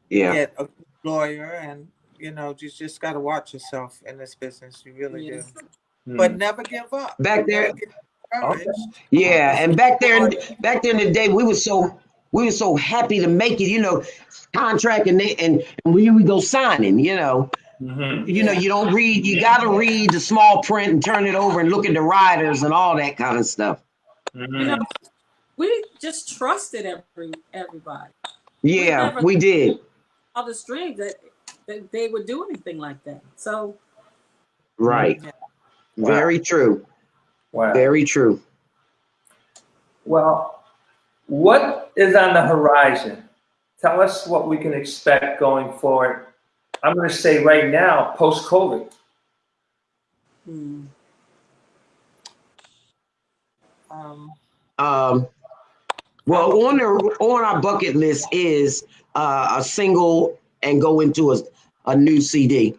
get a lawyer, and, you just got to watch yourself in this business. You really do. But never give up. Back there. And back there in the day, we were so happy to make it, contract, and we go signing, you don't read, you got to read the small print and turn it over and look at the riders and all that kind of stuff. We just trusted everybody. Yeah, we did. All the streams that they would do anything like that. So. Right. Wow. Very true. Wow. Very true. Well, what is on the horizon? Tell us what we can expect going forward. I'm going to say right now, post-COVID. Well, on our bucket list is a single and go into a new CD.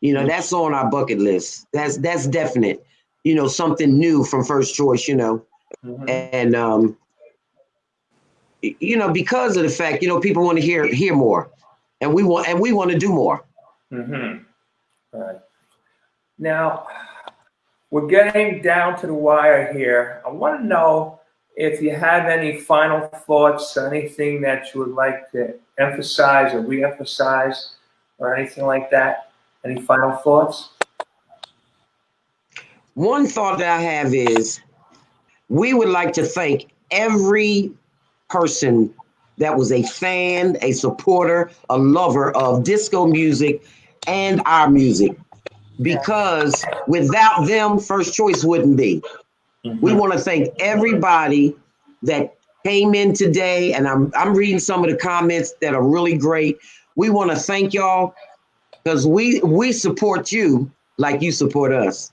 You know, that's on our bucket list. That's definite. You know, something new from First Choice. You know, and you know, because of the fact, you know, people want to hear more, and we want to do more. Right. Now, we're getting down to the wire here. I want to know if you have any final thoughts, anything that you would like to emphasize or re-emphasize or anything like that. Any final thoughts? One thought that I have is we would like to thank every person that was a fan, a supporter, a lover of disco music and our music. Because without them, First Choice wouldn't be. We want to thank everybody that came in today, and I'm reading some of the comments that are really great. We want to thank y'all because we support you like you support us.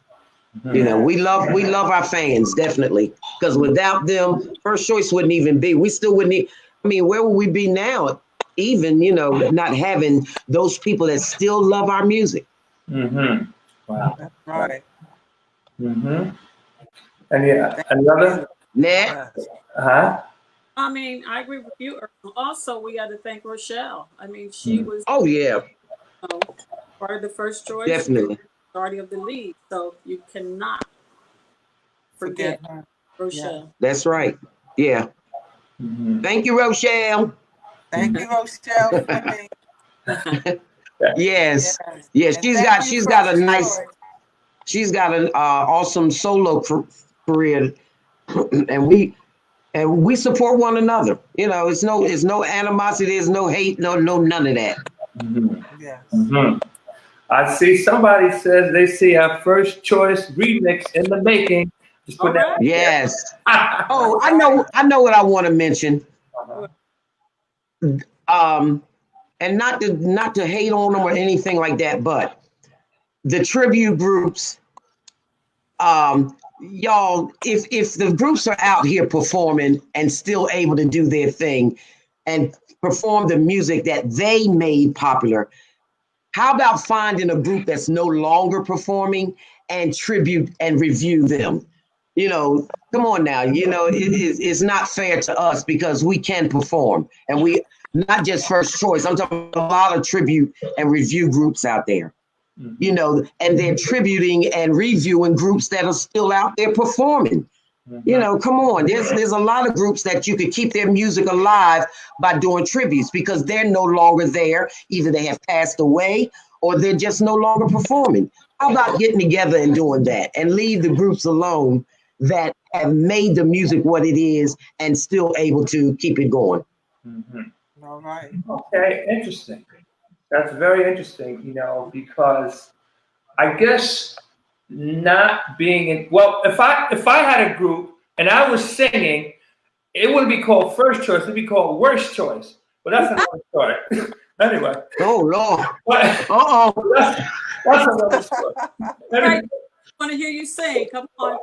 You know, we love our fans, definitely, because without them, First Choice wouldn't even be. We still wouldn't. I mean, where would we be now? Even, you know, not having those people that still love our music. Wow. That's right. And yeah, another? Nat? I mean, I agree with you. Also, we got to thank Rochelle. I mean, she was Oh, yeah. you know, part of the First Choice. Definitely. Majority of the league. So you cannot forget Rochelle. That's right. Yeah. Thank you, Rochelle. Thank you, Rochelle. Yes. She's got an awesome solo career, and we support one another. You know, it's no animosity, there's no hate, no none of that. I see somebody says they see our First Choice remix in the making. Just put that. Yes. Oh, I know what I want to mention. And not to hate on them or anything like that, but the tribute groups, y'all, if the groups are out here performing and still able to do their thing and perform the music that they made popular, how about finding a group that's no longer performing and tribute and review them? You know, come on now, you know, it's not fair to us because we can perform, and we not just First Choice. I'm talking about a lot of tribute and review groups out there, you know, and they're tributing and reviewing groups that are still out there performing. You know, come on, there's a lot of groups that you could keep their music alive by doing tributes because they're no longer there. Either they have passed away or they're just no longer performing. How about getting together and doing that and leave the groups alone that have made the music what it is and still able to keep it going? All right. Okay, interesting. That's very interesting, you know, because I guess not being in, well, if I had a group and I was singing, it wouldn't be called First Choice, it'd be called Worst Choice. But that's another story. Anyway. Oh Lord. That's another story. Anyway. I want to hear you sing. Come on.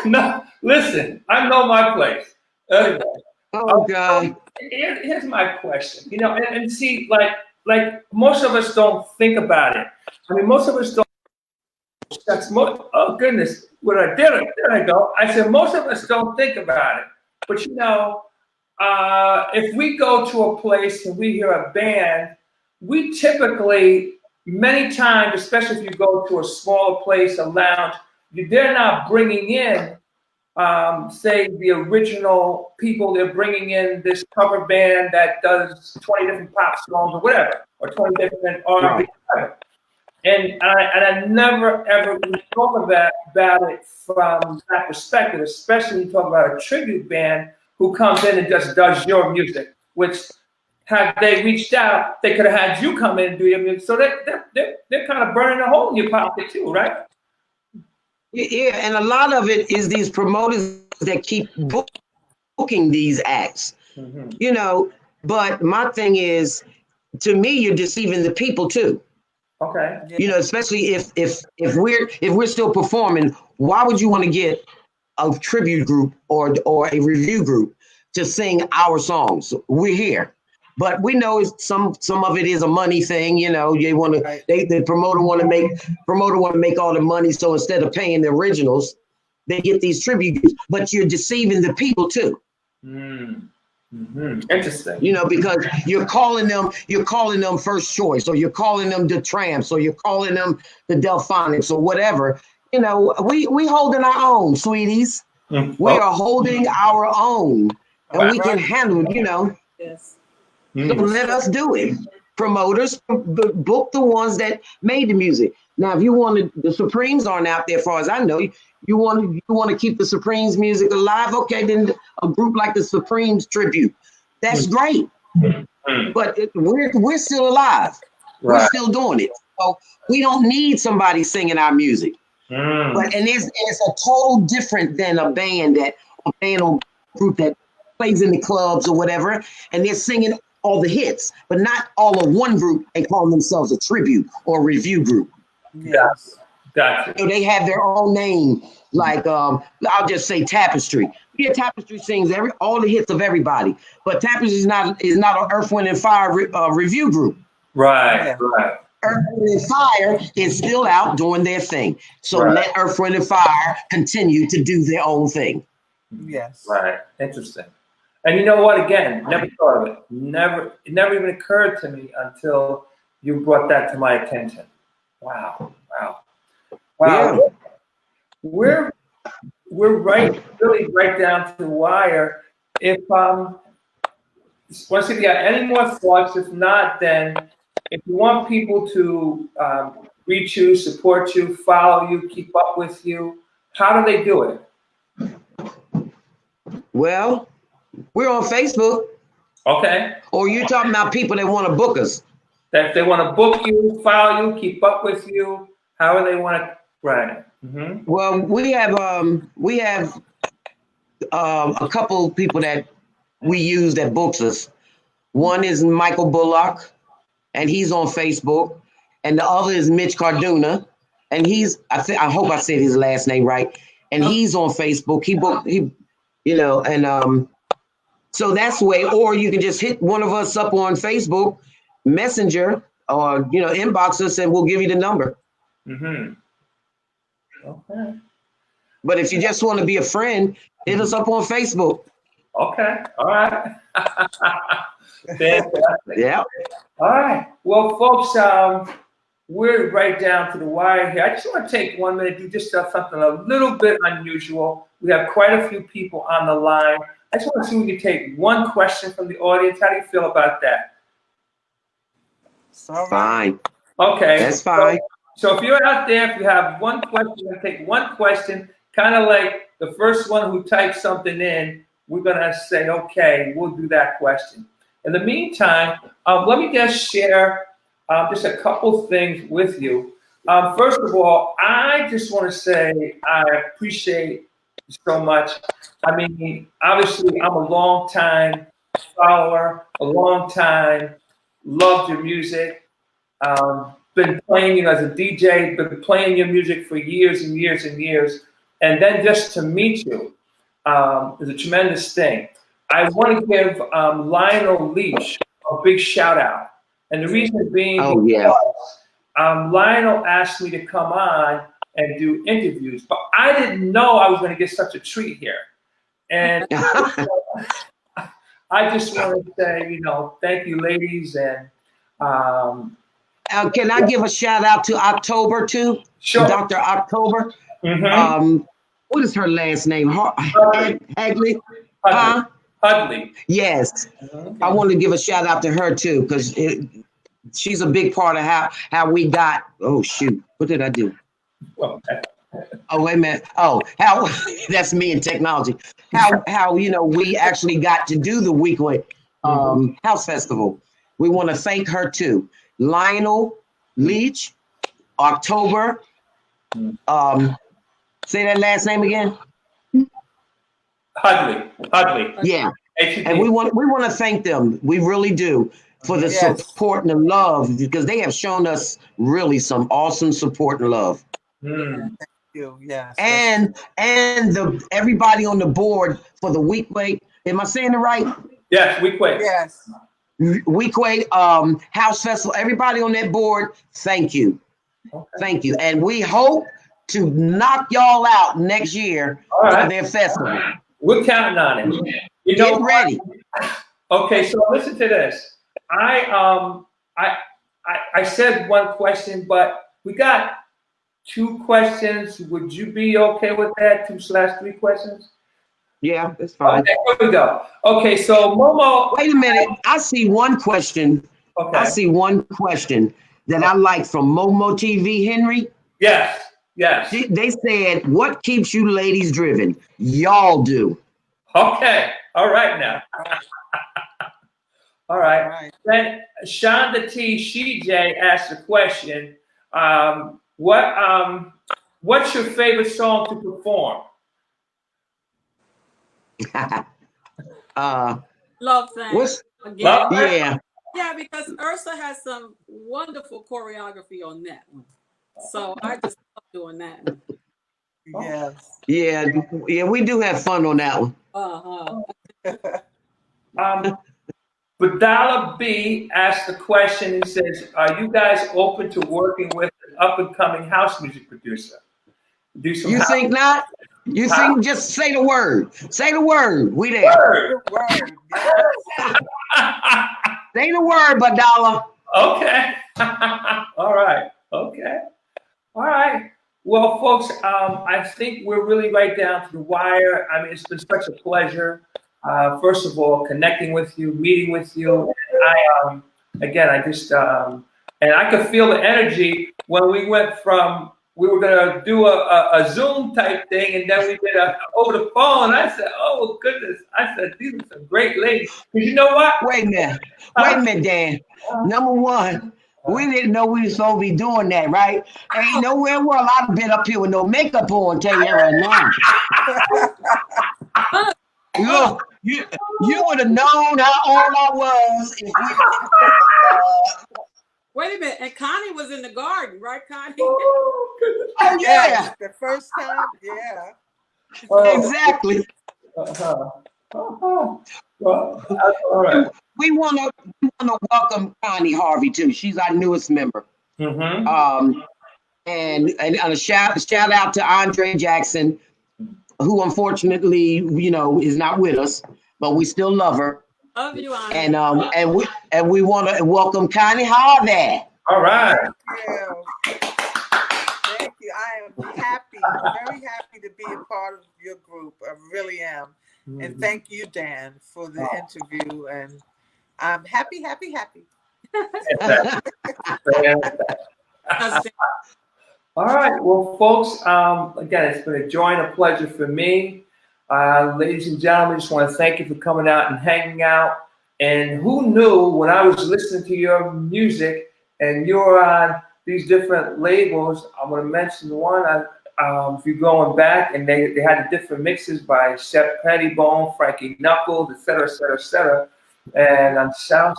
No, listen, I know my place. Anyway. Oh God. Here's my question. You know, and see, like most of us don't think about it. I mean, most of us don't. Oh goodness, what I did? There I go. I said most of us don't think about it. But you know, if we go to a place and we hear a band, we typically, many times, especially if you go to a smaller place, a lounge, they're not bringing in, say, the original people. They're bringing in this cover band that does 20 different pop songs or whatever, or 20 different R&B. Right. And I never ever thought about it from that perspective, especially when you talk about a tribute band who comes in and just does your music, which had they reached out, they could have had you come in and do your music. So they're kind of burning a hole in your pocket too, right? Yeah, and a lot of it is these promoters that keep booking these acts, you know. But my thing is, to me, you're deceiving the people too. Okay. You know, especially if we're still performing, why would you want to get a tribute group or a review group to sing our songs. We're here. But we know some of it is a money thing, you know. They want to, the promoter want to make all the money. So instead of paying the originals, they get these tribute groups. But you're deceiving the people too. Interesting. You know, because you're calling them first choice, or you're calling them the Tramps, or you're calling them the Delphonics, or whatever. You know, we holding our own, sweeties. We are holding our own, and we can handle it. You know. Yes. So let us do it. Promoters, book the ones that made the music. Now, if you wanted, the Supremes aren't out there, as far as I know. You want to keep the Supremes music alive? Okay, then a group like the Supremes tribute. That's great. But we're still alive. Right. We're still doing it. So we don't need somebody singing our music. But it's a total different than a band or group that plays in the clubs or whatever, and they're singing all the hits, but not all of one group and calling themselves a tribute or a review group. Yes. Gotcha. So they have their own name, like I'll just say Tapestry. Yeah, Tapestry sings all the hits of everybody, but Tapestry is not an Earth, Wind, and Fire review group. Right. Earth, Wind, and Fire is still out doing their thing. So let Earth, Wind, and Fire continue to do their own thing. Yes. Right. Interesting. And you know what? Again, never thought of it. It never even occurred to me until you brought that to my attention. Wow. Yeah. We're really right down to the wire. If once you got any more thoughts, if not, then if you want people to reach you, support you, follow you, keep up with you, how do they do it? Well, we're on Facebook. Okay. Or you're talking about people that want to book us. That if they want to book you, follow you, keep up with you, however they want to run it. Well, we have a couple people that we use that books us. One is Michael Bullock, and he's on Facebook, and the other is Mitch Carduna, and I hope I said his last name right, and he's on Facebook. So that's the way. Or you can just hit one of us up on Facebook Messenger, or inbox us, and we'll give you the number. Okay. But if you just want to be a friend, hit us up on Facebook. Okay. All right. Fantastic. Yeah. All right. Well, folks, we're right down to the wire here. I just want to take 1 minute to just tell something a little bit unusual. We have quite a few people on the line. I just want to see if we can take one question from the audience. How do you feel about that? Fine. Okay. That's fine. So if you're out there, if you have one question, we're going to take one question, kind of like the first one who types something in, we're going to say, okay, we'll do that question. In the meantime, let me just share just a couple things with you. First of all, I just want to say I appreciate you so much. I mean, obviously, I'm a long time follower, a long time, loved your music. Been playing you as a DJ, been playing your music for years and years and years. And then just to meet you is a tremendous thing. I want to give Lionel Leach a big shout out. And the reason being, Lionel asked me to come on and do interviews, but I didn't know I was going to get such a treat here. And I just want to say, thank you, ladies. And can I give a shout out to October too? Sure. Dr. October. What is her last name? Hagley? Hudley. Yes. I want to give a shout out to her too, because she's a big part of how we got. Oh shoot! What did I do? Okay. Oh wait a minute. Oh, how that's me and technology. How we actually got to do the weekly house festival. We want to thank her too. Lionel Leach, October. Say that last name again. Hudley. Yeah. And we want to thank them. We really do, for the support and the love, because they have shown us really some awesome support and love. Thank you. Yes. And everybody on the board for the Weequay. Am I saying it right? Yes, Weequay. Yes. Weequay House Festival. Everybody on that board, thank you. Okay. Thank you. And we hope to knock y'all out next year for their festival. We're counting on it. Get ready. Okay, so listen to this. I said one question, but we got 2 questions. Would you be okay with that? 2/3 questions? Yeah, that's fine. Okay, here we go. Okay, so Momo. Wait a minute. I see one question. Okay. I see one question that I like from Momo TV, Henry. Yes. They said, what keeps you ladies driven? Y'all do. Okay. All right now. All right. Then Shonda T. CJ asked a question. What's your favorite song to perform? Love Thang. Love yeah. Yeah, because Ursa has some wonderful choreography on that one. So I just love doing that. Yes. Yeah, we do have fun on that one. Badala B asked the question. He says, "Are you guys open to working with an up-and-coming house music producer? Do some. You think not? You think? Just say the word. Say the word. We there. Word. Say the word, Badala. Okay. All right. Okay. All right. Well, folks, I think we're really right down to the wire. I mean, it's been such a pleasure. First of all, connecting with you, meeting with you. And I just, and I could feel the energy when we went from, we were going to do a Zoom type thing, and then we did over the phone. I said, oh, goodness. I said, these are some great ladies. Because you know what? Wait a minute, Dan. Number one, we didn't know we were supposed to be doing that, right? Ain't nowhere in the world I'd have been up here with no makeup on, tell you that right now. Look, you would have known how old I was if we Wait a minute, and Connie was in the garden, right, Connie? Oh yeah. The first time, yeah. Exactly. Well, all right. We wanna welcome Connie Harvey too. She's our newest member. Mm-hmm. And a shout out to Andre Jackson, who unfortunately, is not with us, but we still love her. Love you, Andre. And we want to welcome Connie Harvey. All right. Thank you. I am happy, very happy to be a part of your group. I really am. Mm-hmm. And thank you, Dan, for the interview. And I'm happy. All right. Well, folks, again, it's been a joy and a pleasure for me. Ladies and gentlemen, I just want to thank you for coming out and hanging out. And who knew when I was listening to your music and you're on these different labels, I'm going to mention one. If you're going back, and they had the different mixes by Shep Pettibone, Frankie Knuckles, et cetera. And on sound,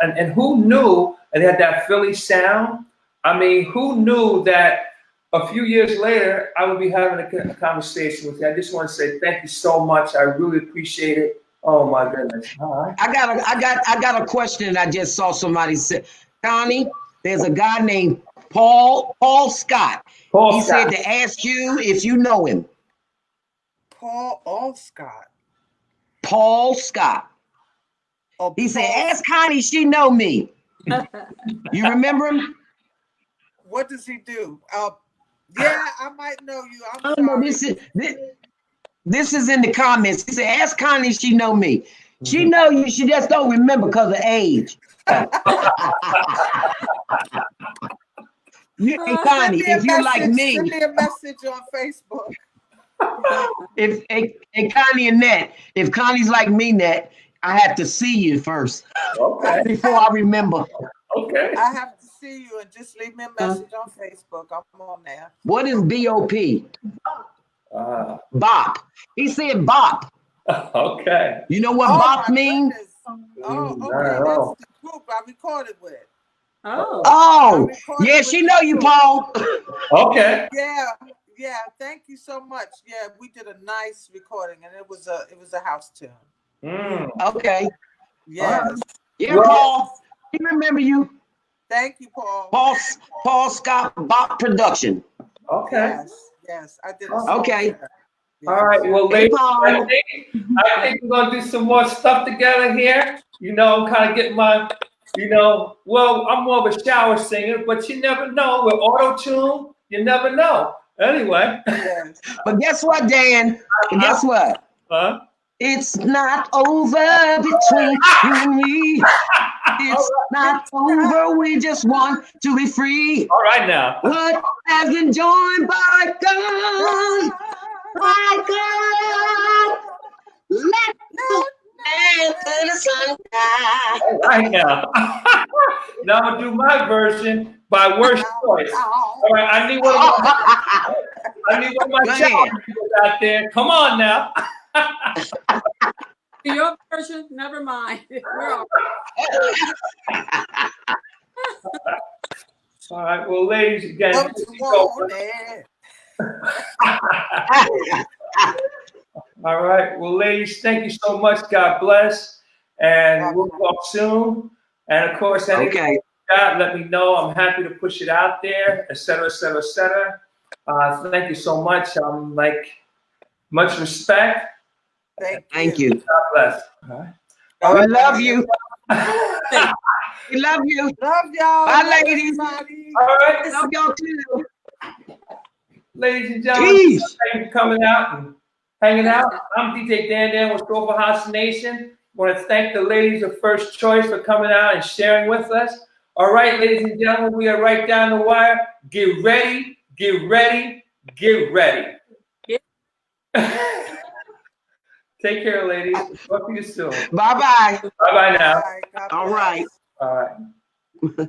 and who knew? And they had that Philly sound. I mean, who knew that a few years later I would be having a conversation with you? I just want to say thank you so much. I really appreciate it. Oh my goodness! All right. I got a question. I just saw somebody say, Connie, there's a guy named Paul Scott. He said to ask you if you know him. Paul Scott. Oh, he said, ask Connie, she know me. You remember him? What does he do? Yeah, I might know you. I'm sorry. No, this is in the comments. He said, ask Connie, she know me. She know you, she just don't remember because of age. Hey, Connie, if you're like me. Send me a message on Facebook. If Connie and Nat, if Connie's like me, Nat, I have to see you first. Okay. Before I remember. Okay. I have to see you and just leave me a message on Facebook. I'm on there. What is BOP? Bop. He said bop. Okay. You know what bop means? Oh, okay. That's the group I recorded with. Oh, yeah, she know you, Paul. Okay. Yeah, Yeah, thank you so much. Yeah, we did a nice recording, and it was a house tune. Okay. Yes. Yeah, Paul. We remember you. Thank you, Paul. Paul Scott Bach Production. Okay. Yes, I did a song. Okay. Yes. All right. Well, Hey, ladies, Paul. I think we're gonna do some more stuff together here. You know, kind of get my, well, I'm more of a shower singer, but you never know. With auto-tune, you never know. Anyway. Yes. But guess what, Dan? Guess what? Huh? It's not over between you and me. It's not over. We just want to be free. All right now. What has been joined by God? By God. Let the sun die. All right now. Now I'm gonna do my version by Worst Choice. All right, I need one of my shower people out there. Come on now. Your version, never mind. We're all All right, well, ladies, again. All right, well, ladies, thank you so much. God bless, and we'll talk soon. And of course, anything you got, let me know. I'm happy to push it out there, etc., etc., etc. Thank you so much. Much respect. Thank you. God bless. All right. We love you. We love you. Love y'all. Bye, ladies. All right. Love y'all too. Ladies and gentlemen, thank you for coming out and hanging out. I'm DJ Dan with Soulful House Nation. I want to thank the ladies of First Choice for coming out and sharing with us. All right, ladies and gentlemen, we are right down the wire. Get ready, get ready, get ready. Take care, ladies. Talk to you soon. Bye-bye. Bye-bye now. All right. All right.